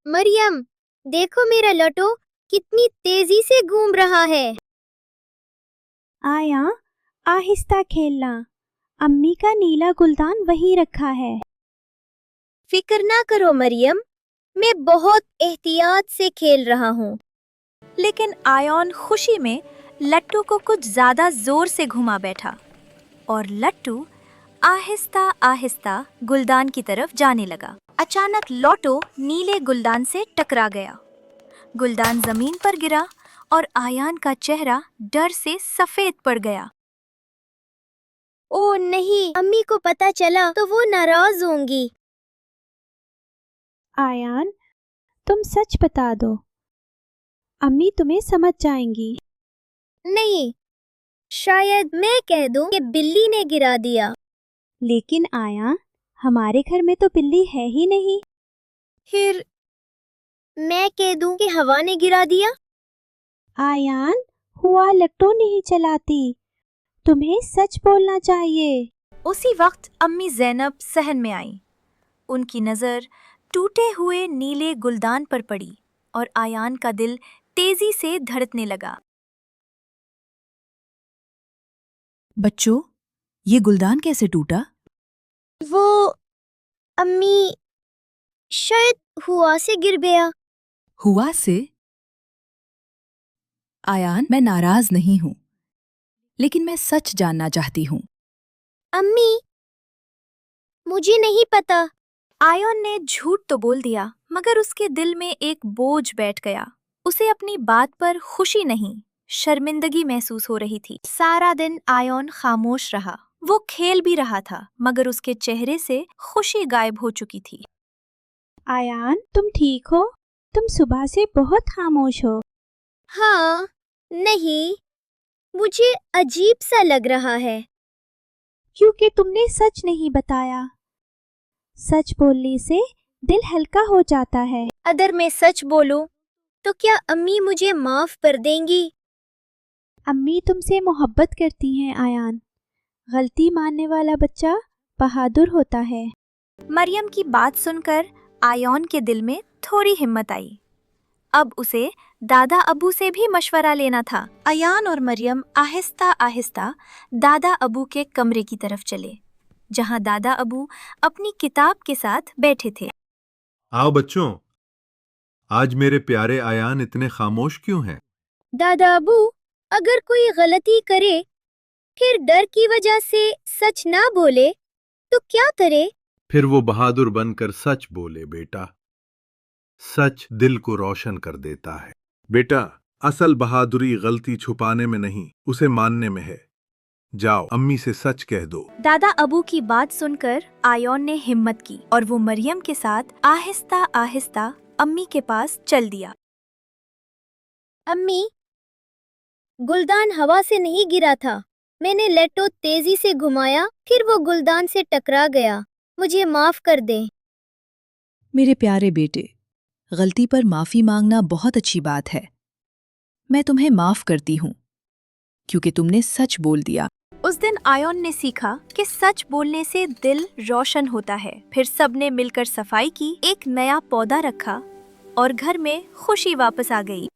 मरियम, देखो मेरा लट्टू कितनी तेजी से घूम रहा है। आया, आहिस्ता खेलना। अम्मी का नीला गुलदान वहीं रखा है। फिक्र ना करो मरियम, मैं बहुत एहतियात से खेल रहा हूँ। लेकिन आयन खुशी में लट्टू को कुछ ज्यादा जोर से घुमा बैठा और लट्टू आहिस्ता आहिस्ता गुलदान की तरफ जाने लगा। अचानक लॉटो नीले गुलदान से टकरा गया। गुलदान जमीन पर गिरा और आयान का चेहरा डर से सफेद पड़ गया। ओह नहीं, अम्मी को पता चला तो वो नाराज होंगी। आयान, तुम सच बता दो, अम्मी तुम्हें समझ जाएंगी। नहीं, शायद मैं कह दूं कि बिल्ली ने गिरा दिया। लेकिन आयान, हमारे घर में तो बिल्ली है ही नहीं। फिर मैं कह दूं कि हवा ने गिरा दिया। आयान, हुआ लट्टू नहीं चलाती, तुम्हें सच बोलना चाहिए। उसी वक्त अम्मी ज़ैनब सहन में आई। उनकी नज़र टूटे हुए नीले गुलदान पर पड़ी और आयान का दिल तेजी से धड़कने लगा। बच्चों, ये गुलदान कैसे टूटा? वो अम्मी, शायद हुआ से गिर गया। हुआ से? आयान, मैं नाराज नहीं हूं, लेकिन मैं सच जानना चाहती हूं। अम्मी, मुझे नहीं पता। आयन ने झूठ तो बोल दिया, मगर उसके दिल में एक बोझ बैठ गया। उसे अपनी बात पर खुशी नहीं, शर्मिंदगी महसूस हो रही थी। सारा दिन आयन खामोश रहा। वो खेल भी रहा था, मगर उसके चेहरे से खुशी गायब हो चुकी थी। आयान, तुम ठीक हो? तुम सुबह से बहुत खामोश हो। हाँ, नहीं, मुझे अजीब सा लग रहा है। क्योंकि तुमने सच नहीं बताया। सच बोलने से दिल हल्का हो जाता है। अगर मैं सच बोलूं, तो क्या अम्मी मुझे माफ कर देंगी? अम्मी तुमसे मोहब्बत करती हैं आयान। गलती मानने वाला बच्चा बहादुर होता है। मरियम की बात सुनकर आयन के दिल में थोड़ी हिम्मत आई। अब उसे दादा अबू से भी मशवरा लेना था। आयान और मरियम आहिस्ता आहिस्ता दादा अबू के कमरे की तरफ चले, जहां दादा अबू अपनी किताब के साथ बैठे थे। आओ बच्चों, आज मेरे प्यारे आयान इतने खामोश क्यों हैं? दादा अबू, अगर कोई गलती करे फिर डर की वजह से सच ना बोले तो क्या करे? फिर वो बहादुर बनकर सच बोले बेटा। सच दिल को रोशन कर देता है। बेटा, असल बहादुरी गलती छुपाने में नहीं, उसे मानने में है। जाओ, अम्मी से सच कह दो। दादा अबू की बात सुनकर आयन ने हिम्मत की और वो मरियम के साथ आहिस्ता आहिस्ता अम्मी के पास चल दिया। अम्मी, गुलदान हवा से नहीं गिरा था। मैंने लट्टू तेजी से घुमाया, फिर वो गुलदान से टकरा गया। मुझे माफ कर दें। मेरे प्यारे बेटे, गलती पर माफी मांगना बहुत अच्छी बात है। मैं तुम्हें माफ करती हूं, क्योंकि तुमने सच बोल दिया। उस दिन आयन ने सीखा कि सच बोलने से दिल रोशन होता है। फिर सबने मिलकर सफाई की, एक नया पौधा रखा और घर में खुशी वापस आ गई।